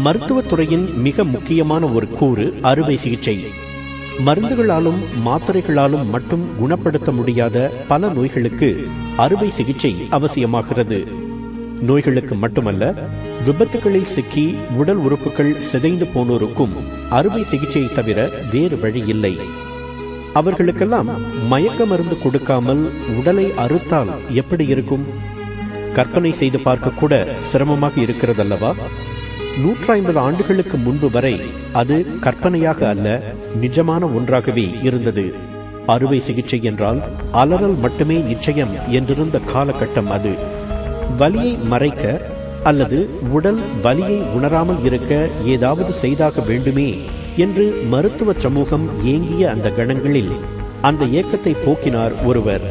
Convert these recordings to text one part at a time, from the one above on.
மருத்துவத்துறையின் மிக முக்கியமான ஒரு கூறு அறுவை சிகிச்சை. மருந்துகளாலும் மாத்திரைகளாலும் மட்டும் குணப்படுத்த முடியாத பல நோய்களுக்கு அறுவை சிகிச்சை அவசியமாகிறது. நோய்களுக்கு மட்டுமல்ல, விபத்துகளில் சிக்கி உடல் உறுப்புகள் சிதைந்து போனோருக்கும் அறுவை சிகிச்சையை தவிர வேறு வழி இல்லை. அவர்களுக்கெல்லாம் மயக்க மருந்து கொடுக்காமல் உடலை அறுத்தால் எப்படி இருக்கும்? கற்பனை செய்து பார்க்க கூட சிரமமாக இருக்கிறதல்லவா? 150 ஆண்டுகளுக்கு முன்பு வரை அது கற்பனையாக அல்ல, நிஜமான ஒன்றாகவே இருந்தது. அறுவை சிகிச்சை என்றால் அலறல் மட்டுமே நிச்சயம் என்றிருந்த காலகட்டம் அது. வலியை மறைக்க அல்லது உடல் வலியை உணராமல் இருக்க ஏதாவது செய்தாக வேண்டுமே என்று மருத்துவ சமூகம் ஏங்கிய அந்த கணங்களில் அந்த ஏக்கத்தை போக்கினார் ஒருவர்.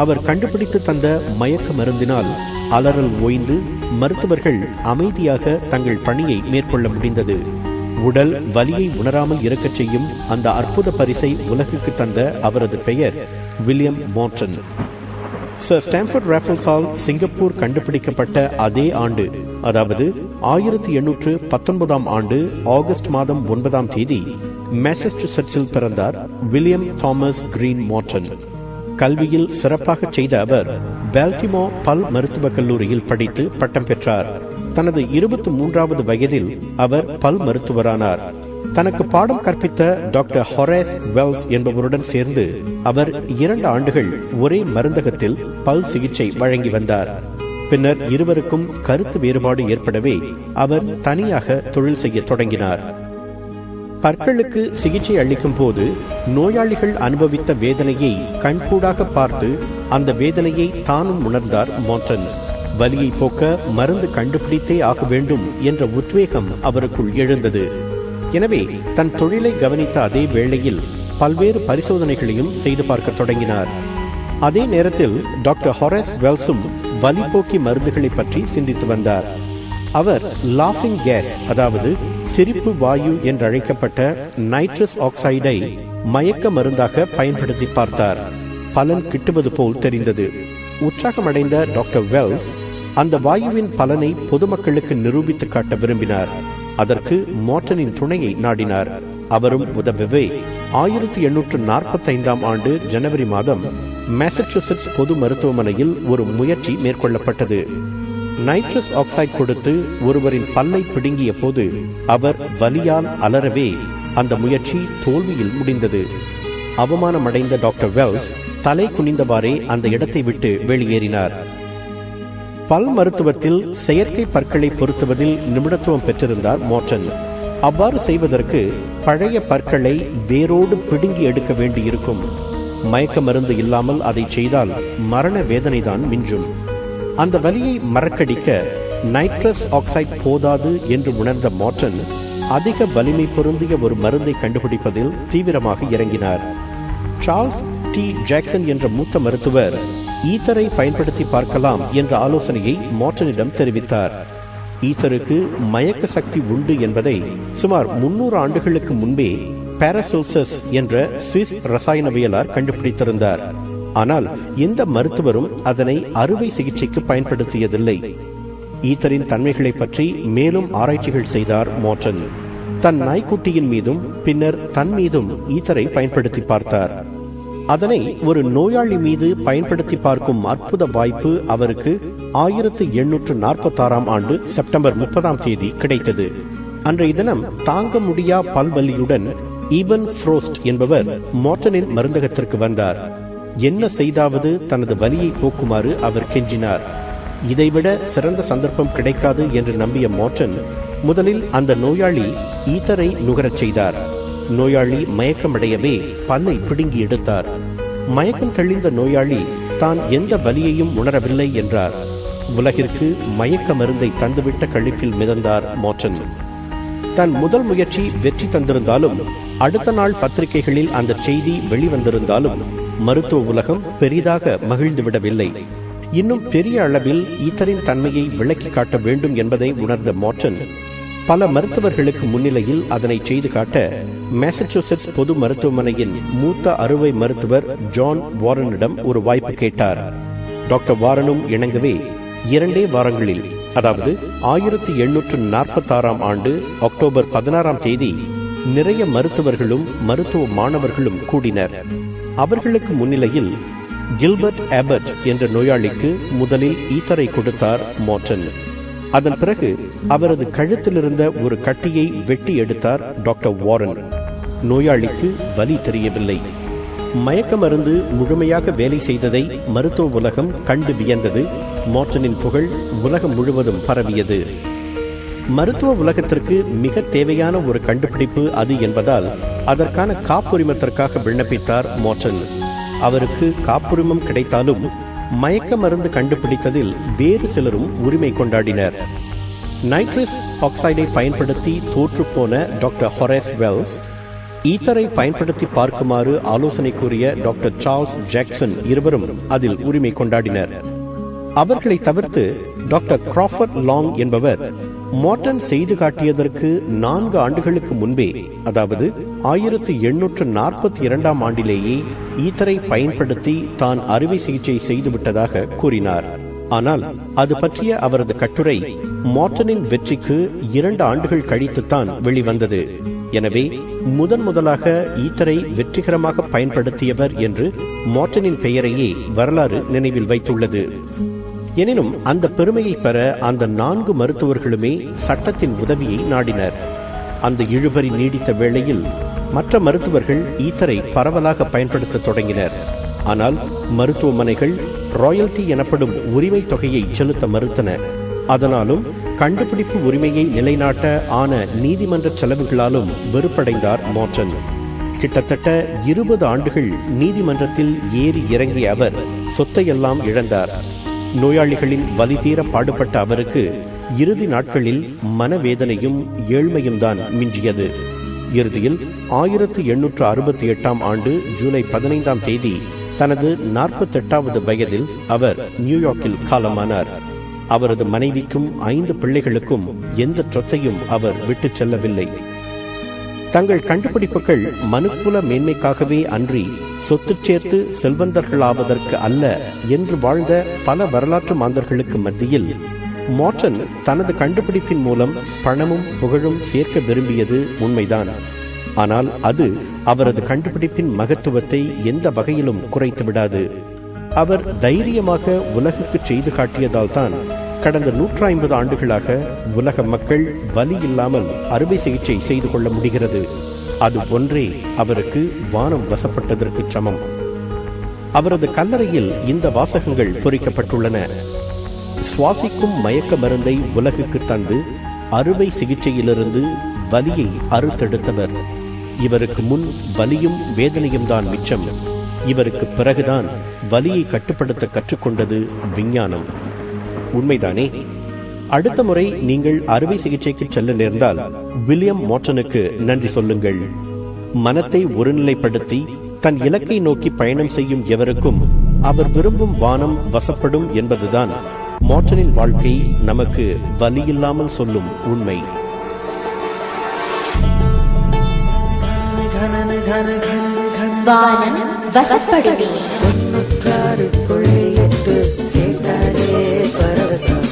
அவர் கண்டுபிடித்து தந்த மயக்க மருந்தினால் அலறல் ஓய்ந்து மருத்துவர்கள் அமைதியாக தங்கள் பணியை மேற்கொள்ள முடிந்தது. உடல் வலியை உணராமல் இருக்கச் செய்யும் அந்த அற்புத பரிசை உலகுக்கு தந்த அவரது பெயர் வில்லியம் மார்டன். சர் ஸ்டாம்ஃபோர்ட் ராஃபல்ஸால் சிங்கப்பூர் கண்டுபிடிக்கப்பட்ட அதே ஆண்டு, அதாவது 1819 ஆண்டு ஆகஸ்ட் மாதம் 9ஆம் தேதி மாசச்சூசெட்ஸில் பிறந்தார் வில்லியம் தாமஸ் கிரீன் மார்டன். கல்வியில் சிறப்பாக செய்த அவர் பால்டிமோ பல் மருத்துவக் கல்லூரியில் படித்து பட்டம் பெற்றார். தனது 23வது வயதில் அவர் பல் மருத்துவரானார். தனக்கு பாடம் கற்பித்த டாக்டர் ஹொரேஸ் வெல்ஸ் என்பவருடன் சேர்ந்து அவர் 2 ஆண்டுகள் ஒரே மருந்தகத்தில் பல் சிகிச்சை வழங்கி வந்தார். பின்னர் இருவருக்கும் கருத்து வேறுபாடு ஏற்படவே அவர் தனியாக தொழில் செய்ய தொடங்கினார். பற்களுக்கு சிகிச்சை அளிக்கும் போது நோயாளிகள் அனுபவித்த வேதனையை கண்கூடாக பார்த்து அந்த வேதனையை தானும் உணர்ந்தார் மார்டன். வலியை போக்க மருந்து கண்டுபிடித்தே ஆக வேண்டும் என்ற உத்வேகம் அவருக்குள் எழுந்தது. எனவே தன் தொழிலை கவனித்த அதே வேளையில் பல்வேறு பரிசோதனைகளையும் செய்து பார்க்க தொடங்கினார். அதே நேரத்தில் டாக்டர் ஹொரேஸ் வெல்ஸும் வலி போக்கி மருந்துகளை பற்றி சிந்தித்து வந்தார். அவர் லாஃபிங் கேஸ், அதாவது சிரிப்பு வாயு என்றழைக்கப்பட்ட நைட்ரஸ் ஆக்சைடை மயக்க மருந்தாக பயன்படுத்தி பார்த்தார். பலன் கிட்டுவது போல் தெரிந்தது. உற்சாகமடைந்த டாக்டர் வெல்ஸ் அந்த வாயுவின் பலனை பொதுமக்களுக்கு நிரூபித்து காட்ட விரும்பினார். அதற்கு மார்டனின் துணையை நாடினார். அவரும் உதவவே 1845 ஆண்டு ஜனவரி மாதம் மாசச்சூசெட்ஸ் பொது மருத்துவமனையில் ஒரு முயற்சி மேற்கொள்ளப்பட்டது. நைட்ரஸ் ஆக்சைடு கொடுத்து ஒருவரின் பல்லை பிடுங்கிய போது அவர் வலியால் அலறவே அந்த முயற்சி தோல்வியில் முடிந்தது. அவமானமடைந்த டாக்டர் வெல்ஸ் தலை குனிந்தவாறே அந்த இடத்தை விட்டு வெளியேறினார். பல் மருத்துவத்தில் செயற்கை பற்களை பொருத்துவதில் நிபுணத்துவம் பெற்றிருந்தார் மார்டன். அவ்வாறு செய்வதற்கு பழைய பற்களை வேரோடு பிடுங்கி எடுக்க வேண்டியிருக்கும். மயக்க மருந்து இல்லாமல் அதை செய்தால் மரண வேதனைதான் மிஞ்சும். அந்த வலியை மறக்கடிக்க நைட்ரஸ் ஆக்சைடு போதாது என்று உணர்ந்த மார்டன் அதிக வலிமை பொருந்திய ஒரு மருந்தை கண்டுபிடிப்பதில் தீவிரமாக இறங்கினார். சார்ல்ஸ் டி ஜாக்சன் என்ற மூத்த மருத்துவர் ஈத்தரை பயன்படுத்தி பார்க்கலாம் என்ற ஆலோசனையை மார்டனிடம் தெரிவித்தார். ஈத்தருக்கு மயக்க சக்தி உண்டு என்பதை சுமார் 300 ஆண்டுகளுக்கு முன்பே பாராசெல்சஸ் என்ற சுவிஸ் ரசாயனவியலார் கண்டுபிடித்திருந்தார். ஆனால் எந்த மருத்துவரும் அதனை அறுவை சிகிச்சைக்கு பயன்படுத்தியதில்லை. ஈத்தரின் தன்மைகளை பற்றி மேலும் ஆராய்ச்சிகள் செய்தார் மார்டன். தன் நாய்க்குட்டியின் மீதும் பின்னர் தன் மீதும் ஈத்தரை பயன்படுத்தி பார்த்தார். அதனை ஒரு நோயாளி மீது பயன்படுத்தி பார்க்கும் அற்புத வாய்ப்பு அவருக்கு 1846 ஆண்டு செப்டம்பர் 30ஆம் தேதி கிடைத்தது. அன்றைய தினம் தாங்க முடியா பல்வலியுடன் ஈபன் ஃப்ரோஸ்ட் என்பவர் மார்டனின் மருந்தகத்திற்கு வந்தார். என்ன செய்தாவது தனது வலியை போக்குமாறு அவர் கெஞ்சினார். இதைவிட சிறந்த சந்தர்ப்பம் கிடைக்காது என்று நம்பிய மார்டன் முதலில் அந்த நோயாளி ஈத்தரை நுகரச் செய்தார். நோயாளி மயக்கமடையவே பல்லை பிடுங்கி எடுத்தார். மயக்கம் தெளிந்த நோயாளி தான் எந்த வலியையும் உணரவில்லை என்றார். உலகிற்கு மயக்க மருந்தை தந்துவிட்ட கழிப்பில் மிதந்தார் மார்டன். தன் முதல் முயற்சி வெற்றி தந்திருந்தாலும், அடுத்த நாள் பத்திரிகைகளில் அந்த செய்தி வெளிவந்திருந்தாலும் மருத்துவ உலகம் பெரிதாக மகிழ்ந்து விடவில்லை. இன்னும் பெரிய அளவில் ஈத்தரின் தன்மையை விளக்கி காட்ட வேண்டும் என்பதை உணர்ந்த மார்டன் பல மருத்துவர்களுக்கு முன்னிலையில் அதனை செய்து காட்ட மாசச்சூசெட்ஸ் பொது மருத்துவமனையின் மூத்த அறுவை மருத்துவர் ஜான் வாரனிடம் ஒரு வாய்ப்பு கேட்டார். டாக்டர் வாரனும் இணங்கவே 2 வாரங்களில், அதாவது 1846 ஆண்டு அக்டோபர் 16 நிறைய மருத்துவர்களும் மருத்துவ மாணவர்களும் கூடினர். அவர்களுக்கு முன்னிலையில் கில்பர்ட் ஆபட் என்ற நோயாளிக்கு முதலில் ஈத்தரை கொடுத்தார் மோர்டன். அதன் பிறகு அவரது கழுத்திலிருந்த ஒரு கட்டியை வெட்டி எடுத்தார் டாக்டர் வாரன். நோயாளிக்கு வலி தெரியவில்லை. மயக்க மருந்து முழுமையாக வேலை செய்ததை மருத்துவ உலகம் கண்டு வியந்தது. மோர்டனின் புகழ் உலகம் முழுவதும் பரவியது. மருத்துவ உலகத்திற்கு மிக தேவையான ஒரு கண்டுபிடிப்பு அது என்பதால் அதற்கான காப்புரிமத்திற்காக விண்ணப்பித்தார் மோர்டன். அவருக்கு காப்புரிமம் கிடைத்தாலும் மயக்க மருந்து கண்டுபிடித்ததில் வேறு சிலரும் உரிமை கொண்டாடினர். நைட்ரஸ் ஆக்சைடை பயன்படுத்தி தோற்று போன டாக்டர் ஹொரேஸ் வெல்ஸ், ஈத்தரை பயன்படுத்தி பார்க்குமாறு ஆலோசனை கூறிய டாக்டர் சார்ல்ஸ் ஜாக்சன் இருவரும் அதில் உரிமை கொண்டாடினர். அவர்களை தவிர்த்து டாக்டர் கிராஃபர்ட் லாங் என்பவர் மோர்டன் செய்து காட்டியதற்கு 4 ஆண்டுகளுக்கு முன்பே, அதாவது 1842 ஆண்டிலேயே ஈத்தரை பயன்படுத்தி தான் அறுவை சிகிச்சை செய்துவிட்டதாக கூறினார். ஆனால் அது பற்றிய அவரது கட்டுரை மோர்டனின் வெற்றிக்கு 2 ஆண்டுகள் கழித்துத்தான் வெளிவந்தது. எனவே முதலாக ஈத்தரை வெற்றிகரமாக பயன்படுத்தியவர் என்று மோர்டனின் பெயரையே வரலாறு நினைவில் வைத்துள்ளது. எனினும் அந்த பெருமையை பெற அந்த 4 மருத்துவர்களுமே சட்டத்தின் உதவியை நாடினர். அந்த இழுபறி நீடித்த வேளையில் மற்ற மருத்துவர்கள் ஈத்தரை பரவலாக பயன்படுத்த தொடங்கினர். ஆனால் மருத்துவமனைகள் ராயல்டி எனப்படும் உரிமை தொகையை செலுத்த மறுத்தன. அதனாலும் கண்டுபிடிப்பு உரிமையை நிலைநாட்ட ஆன நீதிமன்ற செலவுகளாலும் வெறுப்படைந்தார் மோர்டன். கிட்டத்தட்ட 20 ஆண்டுகள் நீதிமன்றத்தில் ஏறி இறங்கிய அவர் சொத்தையெல்லாம் இழந்தார். நோயாளிகளின் வலி தீர பாடுபட்ட அவருக்கு இறுதி நாட்களில் மனவேதனையும் ஏழ்மையும் தான் மிஞ்சியது. இறுதியில் 1868 ஆண்டு ஜூலை 15 தனது 48வது வயதில் அவர் நியூயார்க்கில் காலமானார். அவரது மனைவிக்கும் 5 பிள்ளைகளுக்கும் எந்த சொத்தையும் அவர் விட்டு செல்லவில்லை. தங்கள் கண்டுபிடிப்புகள் மனுக்குல மேன்மைக்காகவே அன்றி சொத்து சேர்த்து செல்வந்தர்களாவதற்கு அல்ல என்று வாழ்ந்த பல வரலாற்று மாந்தர்களுக்கு மத்தியில் மோர்டன் தனது கண்டுபிடிப்பின் மூலம் பணமும் புகழும் சேர்க்க விரும்பியது உண்மைதான். ஆனால் அது அவரது கண்டுபிடிப்பின் மகத்துவத்தை எந்த வகையிலும் குறைத்து விடாது. அவர் தைரியமாக உலகுக்கு செய்து காட்டியதால் தான் கடந்த 150 ஆண்டுகளாக உலக மக்கள் வலி இல்லாமல் அறுவை சிகிச்சை செய்து கொள்ள முடிகிறது. அது ஒன்றே அவருக்கு வானம் வசப்பட்டதற்கு சமம். அவரது கல்லறையில் இந்த வாசகங்கள் பொறிக்கப்பட்டுள்ளன. சுவாசிக்கும் மயக்க மருந்தை உலகுக்கு தந்து அறுவை சிகிச்சையிலிருந்து வலியை அறுத்தெடுத்தவர். இவருக்கு முன் வலியும் வேதனையும் தான் மிச்சம். இவருக்கு பிறகுதான் வலியை கட்டுப்படுத்த கற்றுக்கொண்டது விஞ்ஞானம். உண்மைதானே? அடுத்த முறை நீங்கள் அறுவை சிகிச்சைக்கு செல்ல நேர்ந்தால் வில்லியம் மோர்டனுக்கு நன்றி சொல்லுங்கள். மனத்தை ஒருநிலைப்படுத்தி தன் இலக்கை நோக்கி பயணம் செய்யும் எவருக்கும் அவர் விரும்பும் வானம் வசப்படும் என்பதுதான் மோர்டனின் வாழ்க்கை நமக்கு வலியில்லாமல் சொல்லும் உண்மை. வானம் வசப்படுமே. 96.8 கேட்டாலே பரவசம்.